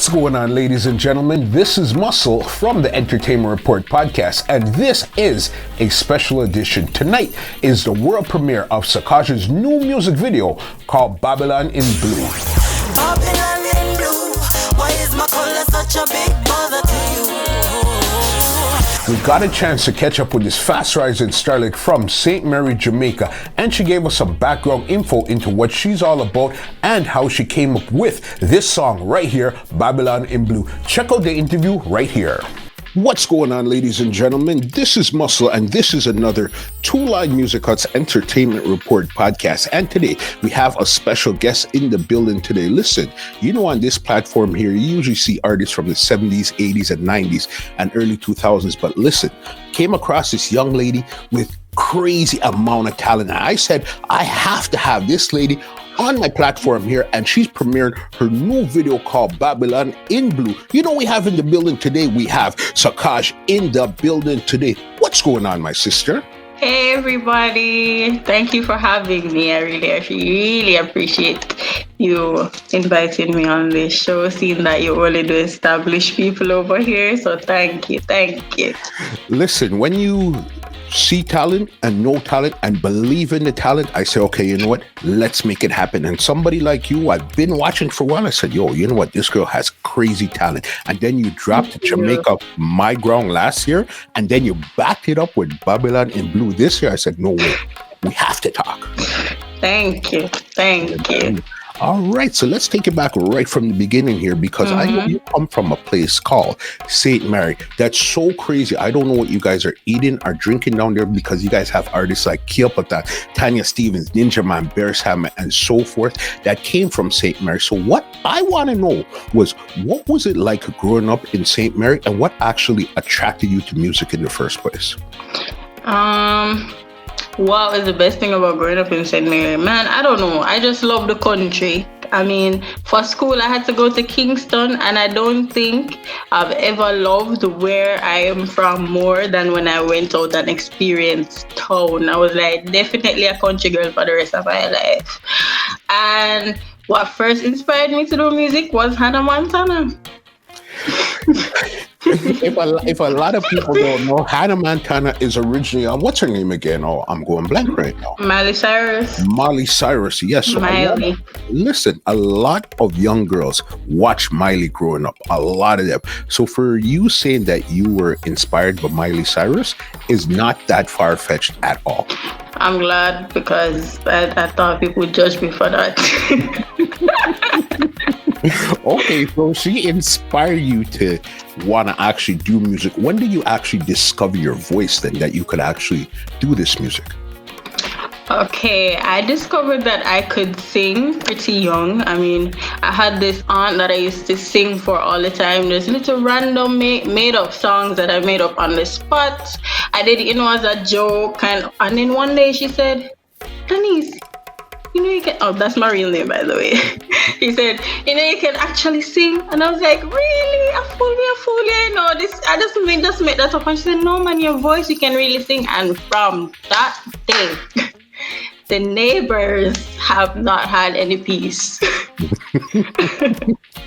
What's going on, ladies and gentlemen? This is Muscle from the Entertainment Report podcast, and this is a special edition. Tonight is the world premiere of Sacáj's new music video called Babylon in Blue. Babylon in blue. Why is my color such a big bother to you? We got a chance to catch up with this fast-rising starlet from St. Mary, Jamaica, and she gave us some background info into what she's all about and how she came up with this song right here, Babylon in Blue. Check out the interview right here. What's going on, ladies and gentlemen? This is Muscle, and this is another Two Line Music Hut's Entertainment Report podcast. And today, we have a special guest in the building today. Listen, you know, on this platform here, you usually see artists from the 70s, 80s, and 90s, and early 2000s. But listen, came across this young lady with crazy amount of talent. And I said, I have to have this lady on my platform here, and she's premiering her new video called Babylon in Blue. You know, we have in the building today, we have Sacáj in the building today. What's going on, my sister? Hey everybody, thank you for having me. I really appreciate you inviting me on this show, seeing that you only do established people over here, so thank you. Listen, when you see talent and know talent and believe in the talent, I say, okay, you know what, let's make it happen. And somebody like you, I've been watching for a while, I said, yo, you know what, this girl has crazy talent. And then you dropped Jamaica My Ground last year, and then you backed it up with Babylon in Blue this year. I said, no way, we have to talk. Thank you. All right, so let's take it back right from the beginning here, because I know you come from a place called St. Mary. That's so crazy. I don't know what you guys are eating or drinking down there, because you guys have artists like Capleton, Tanya Stephens, Ninja Man, Beres, Hammond, and so forth that came from St. Mary. So what I want to know was, what was it like growing up in St. Mary, and what actually attracted you to music in the first place? What was the best thing about growing up in St. Mary? Man, I don't know. I just love the country. I mean, for school, I had to go to Kingston, and I don't think I've ever loved where I am from more than when I went out and experienced town. I was like, definitely a country girl for the rest of my life. And what first inspired me to do music was Hannah Montana. If a lot of people don't know, Hannah Montana is originally, what's her name again? Oh, I'm going blank right now. Miley Cyrus, yes. So Miley. A lot of young girls watch Miley growing up, a lot of them. So for you saying that you were inspired by Miley Cyrus is not that far-fetched at all. I'm glad, because I thought people would judge me for that. Okay, so she inspired you to want to actually do music. When did you actually discover your voice then, that you could actually do this music? Okay, I discovered that I could sing pretty young. I mean, I had this aunt that I used to sing for all the time. There's little random made up songs that I made up on the spot. I did it, as a joke. And then one day she said, Danece, you can, oh, that's my real name, by the way. He said, you can actually sing. And I was like, really? A fool me, this, I just made that up. And she said, no, man, your voice, you can really sing. And from that day, the neighbors have not had any peace.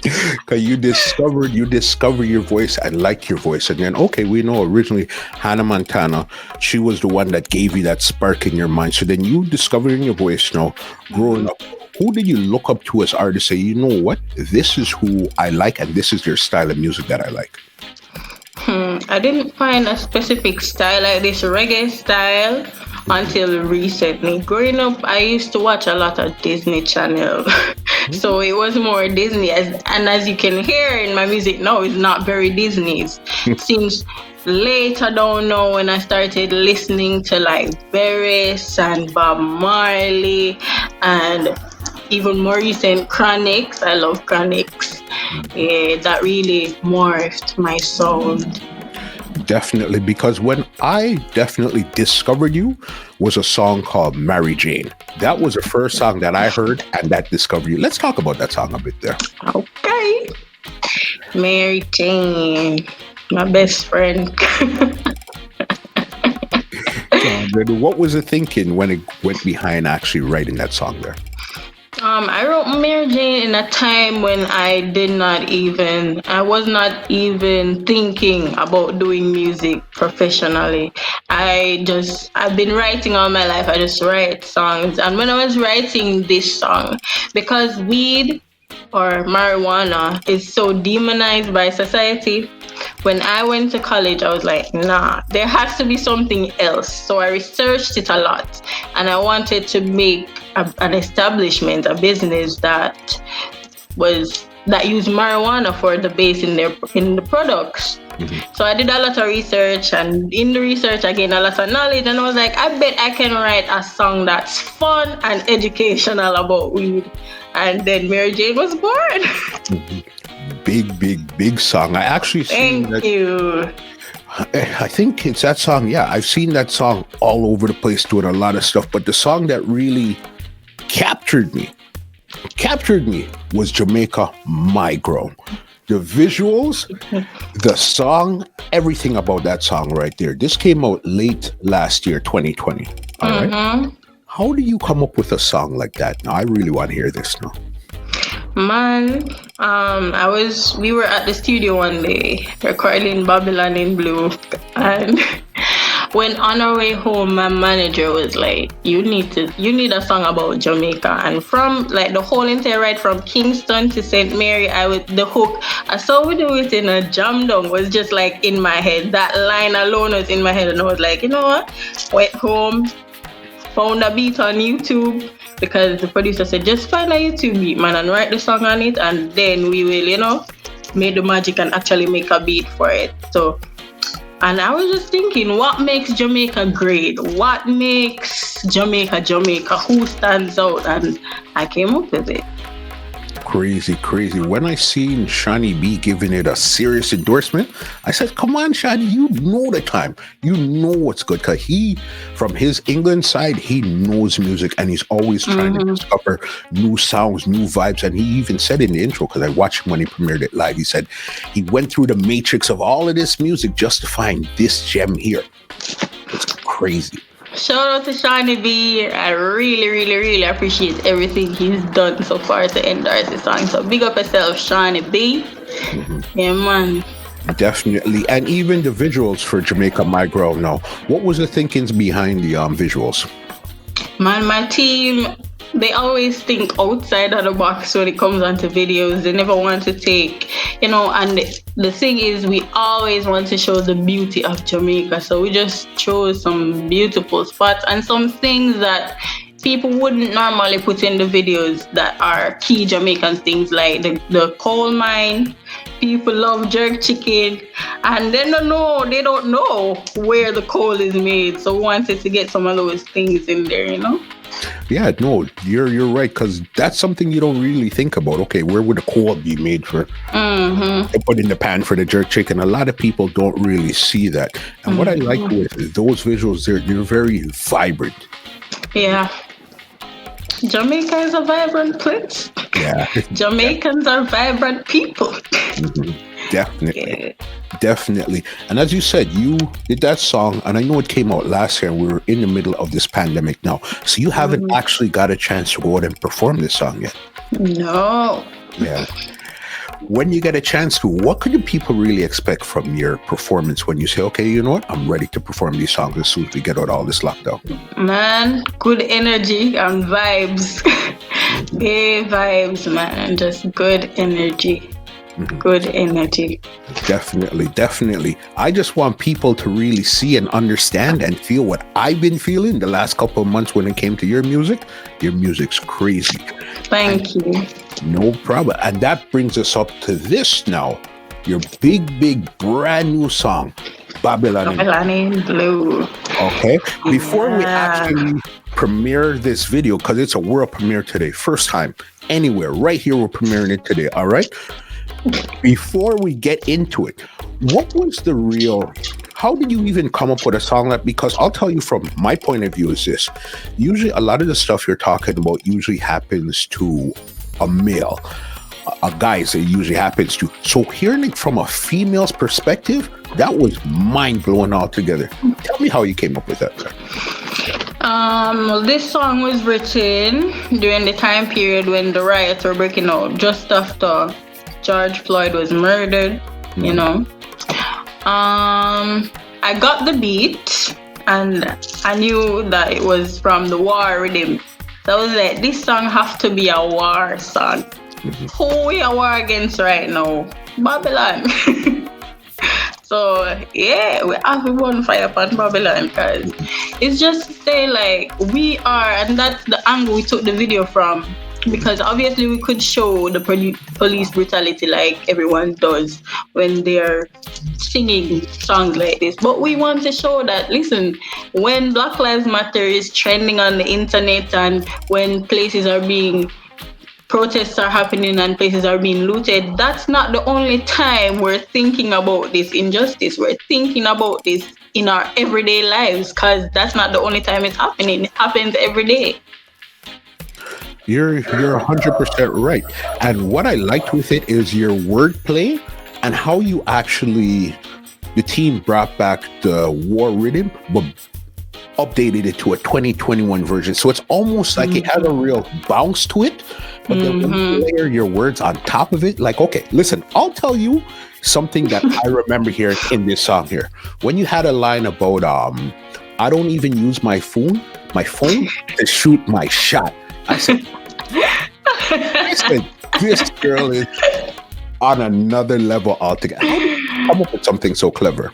Because you discover your voice and like your voice. And then, okay, we know originally Hannah Montana, she was the one that gave you that spark in your mind. So then you discovered in your voice, growing up, who did you look up to as artists, say, you know what, this is who I like and this is their style of music that I like? I didn't find a specific style like this reggae style until recently. Growing up, I used to watch a lot of Disney Channel. So it was more Disney. And as you can hear in my music now, it's not very Disney. It seems later down now when I started listening to like Beres and Bob Marley and even more recent Chronics. I love Chronics. That really morphed my sound. Definitely, because when I definitely discovered you was a song called Mary Jane. That was the first song that I heard, and that discovered you. Let's talk about that song a bit there. Okay. Mary Jane, my best friend. What was the thinking when it went behind actually writing that song there? I wrote Mary Jane in a time when I was not even thinking about doing music professionally. I've been writing all my life. I just write songs. And when I was writing this song, because weed or marijuana is so demonized by society, when I went to college, I was like, nah, there has to be something else. So I researched it a lot, and I wanted to make an establishment, a business that used marijuana for the base in the products. Mm-hmm. So I did a lot of research, and in the research I gained a lot of knowledge, and I was like, I bet I can write a song that's fun and educational about weed. And then Mary Jane was born. Mm-hmm. Big song. I actually seen Thank you. I think it's that song. Yeah, I've seen that song all over the place doing a lot of stuff, but the song that really captured me was Jamaica My Grown. The visuals, the song, everything about that song right there. This came out late last year, 2020. All right. How do you come up with a song like that? Now, I really want to hear this now. Man, we were at the studio one day recording Babylon in Blue, and when on our way home, my manager was like, you need a song about Jamaica. And from like the whole entire ride from Kingston to St. Mary, the hook, I saw we do it in a jam down, was just like in my head. That line alone was in my head, and I was like, you know what? Went home, found a beat on YouTube, because the producer said, just find a YouTube beat, man, and write the song on it, and then we will, make the magic and actually make a beat for it. So, and I was just thinking, what makes Jamaica great? What makes Jamaica Jamaica? Who stands out? And I came up with it. Crazy. When I seen Shani B giving it a serious endorsement, I said, come on, Shani, you know the time. You know what's good. Because from his England side, he knows music, and he's always trying to discover new sounds, new vibes. And he even said in the intro, because I watched him when he premiered it live, he said he went through the matrix of all of this music just to find this gem here. It's crazy. Shout out to Shani B. I really, really, really appreciate everything he's done so far to endorse the song. So big up yourself, Shani B. Yeah, man. Definitely. And even the visuals for Jamaica My Grown now. What was the thinkings behind the visuals? Man, my team, they always think outside of the box when it comes onto videos. They never want to take, and the thing is, we always want to show the beauty of Jamaica. So we just chose some beautiful spots and some things that people wouldn't normally put in the videos that are key Jamaican things, like the coal mine. People love jerk chicken, and they don't know where the coal is made. So we wanted to get some of those things in there, Yeah, no, you're right, because that's something you don't really think about. Okay, where would the coal be made for? They put in the pan for the jerk chicken. A lot of people don't really see that. And what I like with those visuals, they're very vibrant. Yeah. Jamaica is a vibrant place. Yeah. Jamaicans are vibrant people. Definitely. And as you said, you did that song, and I know it came out last year. We were in the middle of this pandemic now. So you haven't actually got a chance to go out and perform this song yet. No. Yeah. When you get a chance to, what could the people really expect from your performance when you say, okay, you know what, I'm ready to perform these songs as soon as we get out all this lockdown? Man, good energy and vibes. Hey, vibes, man. Just good energy. Good energy. Definitely. I just want people to really see and understand and feel what I've been feeling the last couple of months when it came to your music. Your music's crazy. Thank you. No problem. And that brings us up to this now. Your big, brand new song, Babylon in Blue. Okay. Before we actually premiere this video, because it's a world premiere today, first time anywhere, right here, we're premiering it today. All right. Before we get into it, what was how did you even come up with a song like, because I'll tell you from my point of view is this, usually a lot of the stuff you're talking about usually happens to a male, a guys, it usually happens to. So hearing it from a female's perspective, that was mind blowing altogether. Tell me how you came up with that. This song was written during the time period when the riots were breaking out, just after George Floyd was murdered, you know. I got the beat and I knew that it was from the war rhythm. So I was like, this song have to be a war song. Who we are war against right now? Babylon. So yeah, we have a bonfire upon Babylon because it's just to say like we are, and that's the angle we took the video from. Because obviously we could show the police brutality like everyone does when they're singing songs like this. But we want to show that, listen, when Black Lives Matter is trending on the internet and when protests are happening and places are being looted, that's not the only time we're thinking about this injustice. We're thinking about this in our everyday lives because that's not the only time it's happening. It happens every day. You're 100% right. And what I liked with it is your wordplay and how you actually, the team brought back the war rhythm, but updated it to a 2021 version. So it's almost like it has a real bounce to it, but then when you layer your words on top of it, like, okay, listen, I'll tell you something that I remember here in this song here. When you had a line about, I don't even use my phone to shoot my shot. I said, this girl is on another level altogether. How did you come up with something so clever?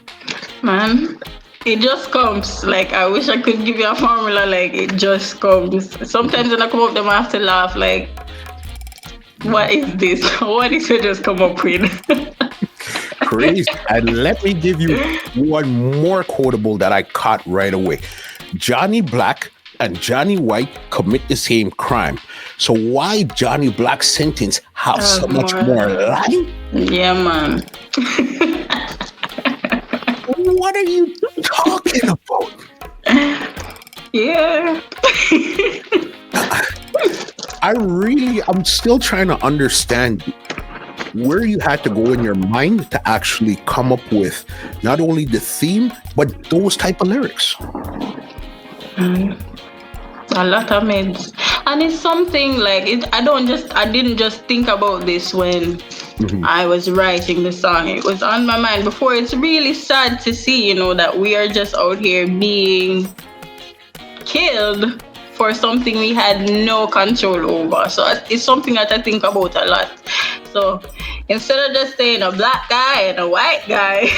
Man, it just comes. Like, I wish I could give you a formula. Like, it just comes. Sometimes when I come up with them, I have to laugh. Like, what is this? What did you just come up with? Crazy. And let me give you one more quotable that I caught right away. Johnny Black and Johnny White commit the same crime. So why Johnny Black's sentence have so much more life? Yeah, man. What are you talking about? Yeah. I'm still trying to understand where you had to go in your mind to actually come up with not only the theme, but those type of lyrics. A lot of meds. And it's something like it. I didn't just think about this when I was writing the song. It was on my mind before. It's really sad to see, that we are just out here being killed for something we had no control over. So it's something that I think about a lot. So instead of just saying a black guy and a white guy,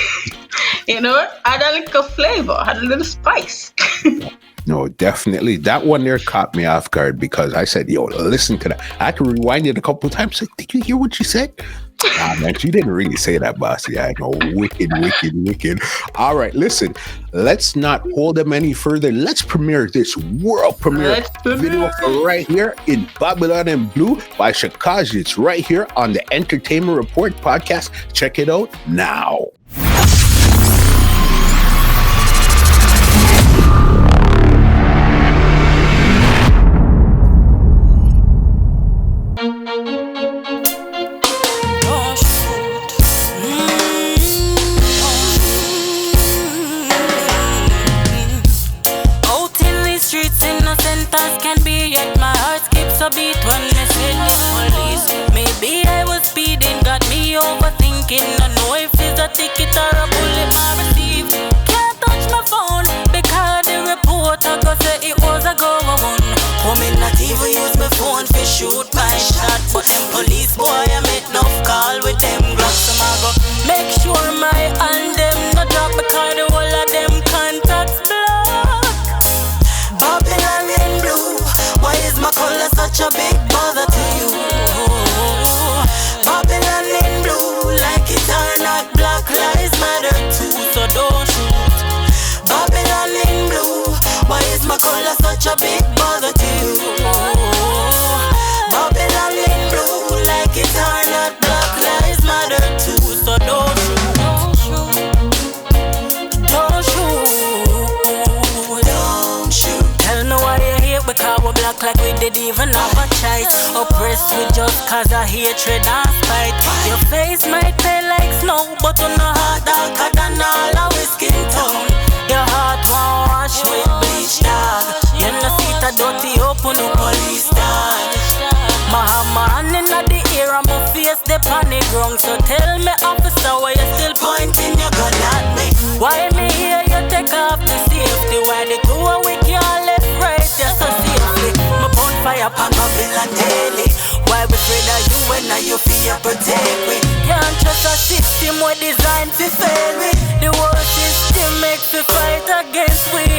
add a little flavor, add a little spice. No, definitely. That one there caught me off guard because I said, yo, listen to that. I had to rewind it a couple of times. Like, did you hear what she said? Man, she didn't really say that, boss. Yeah, I know. Wicked. All right, listen. Let's not hold them any further. Let's premiere this world premiere video for right here in Babylon and Blue by Sacáj. It's right here on the Entertainment Report podcast. Check it out now. Beat when they said the police. Maybe I was speeding, got me overthinking. I know if it's a ticket or a bullet I receive. Can't touch my phone because the reporter go say it was a go one. For me not even use my phone to shoot my shot. But them police boy I make enough call with them Glocks. I go make sure my hand them no drop because the whole of them contacts block. Babylon in blue. Why is my color such a big bother to you? Babylon in blue, like it or not, Black Lives Matter too, so don't shoot. Babylon in blue, why is my color such a big bother to you? Babylon in blue, like it or not, Black Lives Matter too, so don't shoot. Don't shoot. Don't shoot. Tell me why you hate because we black like we did even have a choice. Oppressed with just cause of hatred and spite. Your face might pale like snow, but on the heart darker than all our skin tone. Your heart won't wash with bleach, dog. You know see the dirty open the police stash. My hand in the air and my face the panic ground. So tell me officer why you still pointing your gun at me. Why me here you take off the safety? Why the two we can't left right there so safely? My bonfire pan Babylon daily. Why we afraid of you when now you feel protect me? Can't trust a system we designed to fail me. The world system makes we fight against we.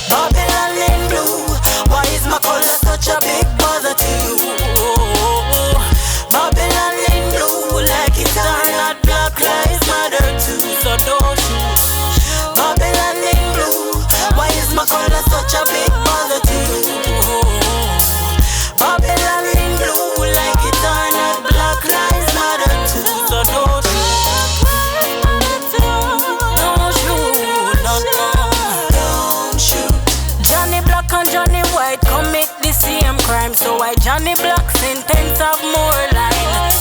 Babylon in blue. Why is my color such a big bother to you? Babylon in blue, like it's not Black Lives Matter too. So don't shoot. Babylon in blue. Why is my color such a big bother to you? Babylon in blue, like it's not Black Lives Matter too. So don't shoot. Don't shoot. Don't shoot. Johnny Black and Johnny White commit the same crime. So why Johnny Black sentence have more line?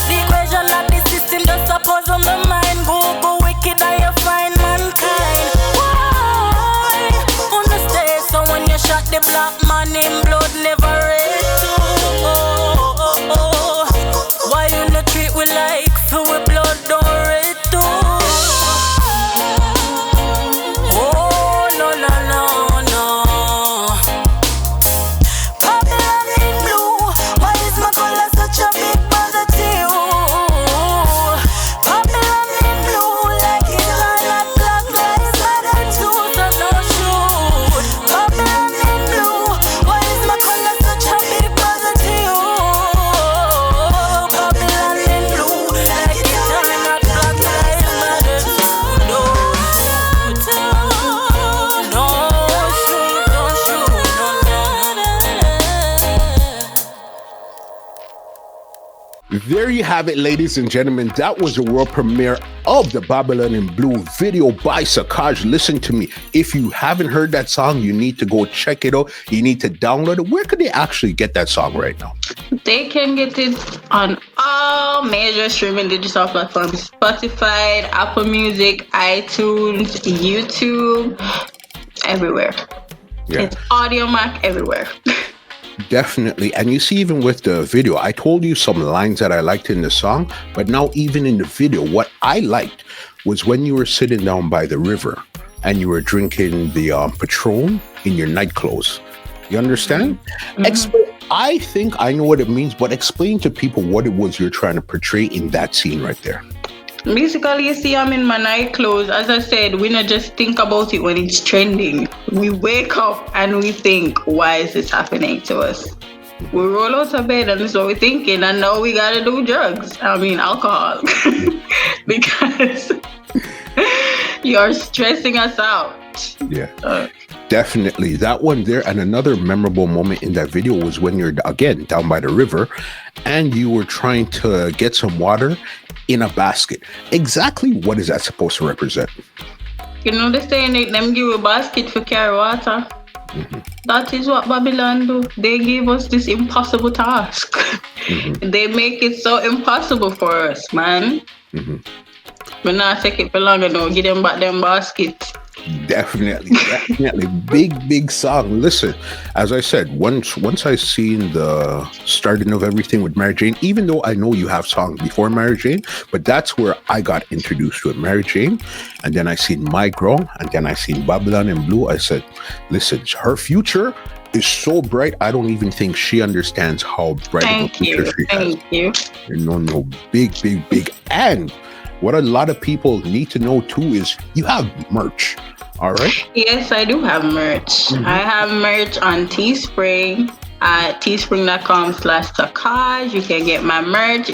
The equation of the system just suppose on my mind. Go wicked and you find mankind. Why? Understand so when you shot the black man in blood never red. Why you not treat we like so we blood don't red too? Oh no no no no. Babylon in blue. Why is my color such a big bother to you? Babylon in blue, like it's not Black Lives Matter too. So don't shoot. Babylon in blue. Why is my color such a big bother to you? Babylon in blue, like it's not Black Lives Matter too. Don't shoot. Don't shoot. There you have it, ladies and gentlemen. That was the world premiere of the Babylon in Blue video by Sacáj. Listen to me. If you haven't heard that song, you need to go check it out. You need to download it. Where could they actually get that song right now? They can get it on all major streaming digital platforms: Spotify, Apple Music, iTunes, YouTube, everywhere. Yeah. It's Audio Mac everywhere. Definitely. And you see, even with the video, I told you some lines that I liked in the song, but now even in the video, what I liked was when you were sitting down by the river and you were drinking the Patron in your night clothes. You understand? Mm-hmm. I think I know what it means, but explain to people what it was you're trying to portray in that scene right there. Basically, you see, I'm in my night clothes. As I said, we not just think about it when it's trending. We wake up and we think, why is this happening to us? We roll out of bed and that's what we're thinking. And now we gotta do drugs. I mean, alcohol. Because you're stressing us out. Yeah. Definitely. That one there. And another memorable moment in that video was when you're, again, down by the river and you were trying to get some water in a basket. Exactly what is that supposed to represent? You know, they saying them give a basket for carry water. Mm-hmm. That is what Babylon do. They give us this impossible task. Mm-hmm. They make it so impossible for us, man. Mm-hmm. But now take it for longer now. Give them back them baskets. Definitely. Big song. Listen, as I said, once I seen the starting of everything with Mary Jane, even though I know you have songs before Mary Jane, but that's where I got introduced to it, Mary Jane. And then I seen My Girl, and then I seen Babylon in Blue. I said, listen, her future is so bright. I don't even think she understands how bright of a future she has. Thank you. No, big. And what a lot of people need to know too is you have merch. All right. Yes, I do have merch. Mm-hmm. I have merch on Teespring at teespring.com/Sacáj. You can get my merch.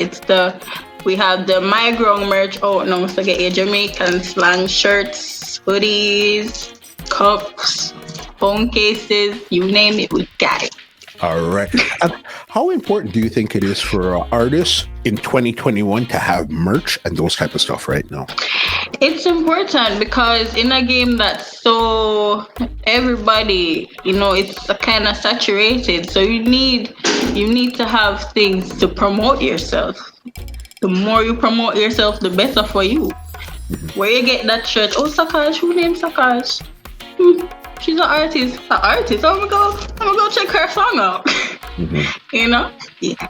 We have the My Grown merch out now. So get your Jamaican slang shirts, hoodies, cups, phone cases, you name it, we got it. All right. How important do you think it is for artists in 2021 to have merch and those type of stuff right now? It's important because in a game that's so everybody, it's kind of saturated. So you need to have things to promote yourself. The more you promote yourself, the better for you. Mm-hmm. Where you get that shirt? Oh, Sacáj, who named Sacáj? she's an artist. I'm gonna go check her song out. You know? Yeah.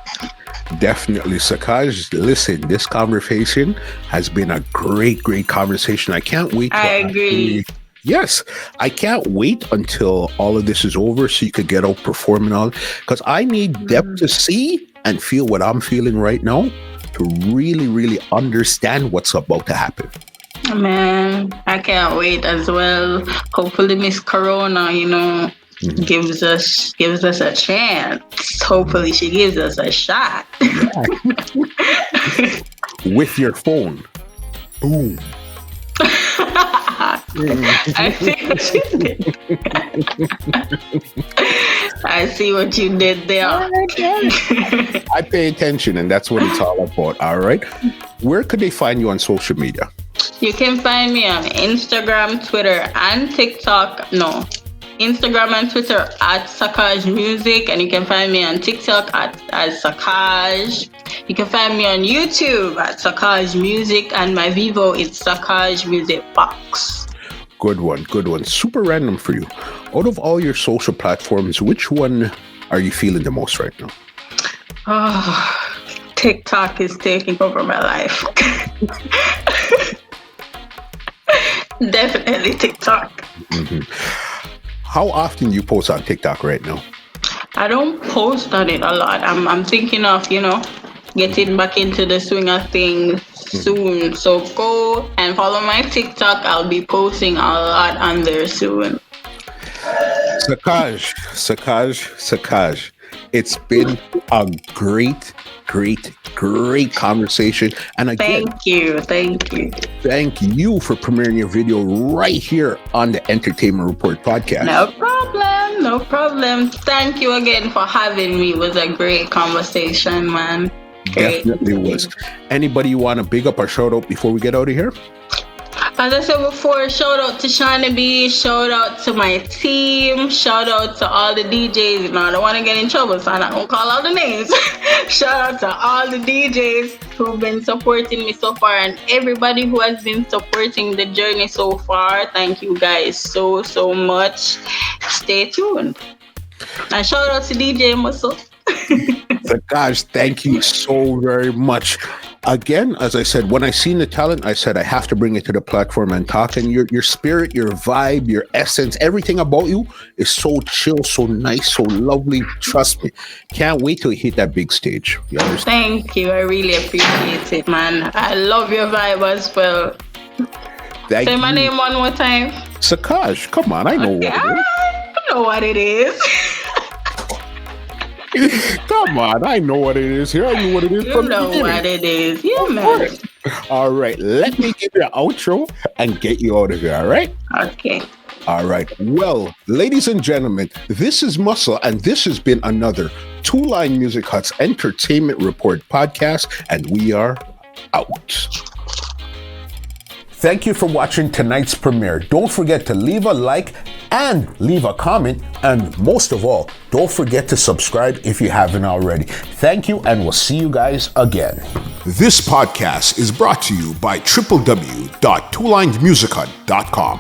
Definitely, Sacáj. Listen, this conversation has been a great conversation. I can't wait. I agree. Yes, I can't wait until all of this is over so you could get out performing all, because I need depth to see and feel what I'm feeling right now to really understand what's about to happen. Man, I can't wait as well. Hopefully Miss Corona, you know, gives us a chance. Hopefully she gives us a shot. Yeah. With your phone. Boom. I see what you did there. I pay attention, and that's what it's all about. All right. Where could they find you on social media? You can find me on Instagram, Twitter, and TikTok. No, Instagram and Twitter at Sacáj Music, and you can find me on TikTok as Sacáj. You can find me on YouTube at Sacáj Music, and my Vivo is Sacáj Music Box. Good one. Super random for you. Out of all your social platforms, which one are you feeling the most right now? Oh, TikTok is taking over my life. Definitely TikTok. How often do you post on TikTok right now? I don't post on it a lot. I'm thinking of, you know, getting back into the swing of things soon. So go and follow my TikTok. I'll be posting a lot on there soon. Sacáj. It's been a great conversation. And again, thank you. Thank you for premiering your video right here on the Entertainment Report podcast. No problem. Thank you again for having me. It was a great conversation, man. Definitely was. Anybody you want to big up or shout out before we get out of here? As I said before, shout out to Shawnee B, shout out to my team, shout out to all the DJs. You know, I don't want to get in trouble, so I'm not going to call out the names. Shout out to all the DJs who've been supporting me so far, and everybody who has been supporting the journey so far. Thank you guys so much. Stay tuned. And shout out to DJ Muscle. Sacáj, thank you so very much. Again, as I said, when I seen the talent, I said I have to bring it to the platform and talk. And your spirit, your vibe, your essence, everything about you is so chill, so nice, so lovely. Trust me. Can't wait till you hit that big stage. You understand? Thank you. I really appreciate it, man. I love your vibe as well. Say my name one more time. Sacáj. Come on, I know what it is. I know what it is. Come on, I know what it is here. I know what it is. You know what it is. Yeah, man. All right, let me give you an outro and get you out of here, all right? Okay. All right. Well, ladies and gentlemen, this is Muscle, and this has been another Two Line Music Hut's Entertainment Report podcast, and we are out. Thank you for watching tonight's premiere. Don't forget to leave a like and leave a comment. And most of all, don't forget to subscribe if you haven't already. Thank you, and we'll see you guys again. This podcast is brought to you by www.twolinedmusichut.com.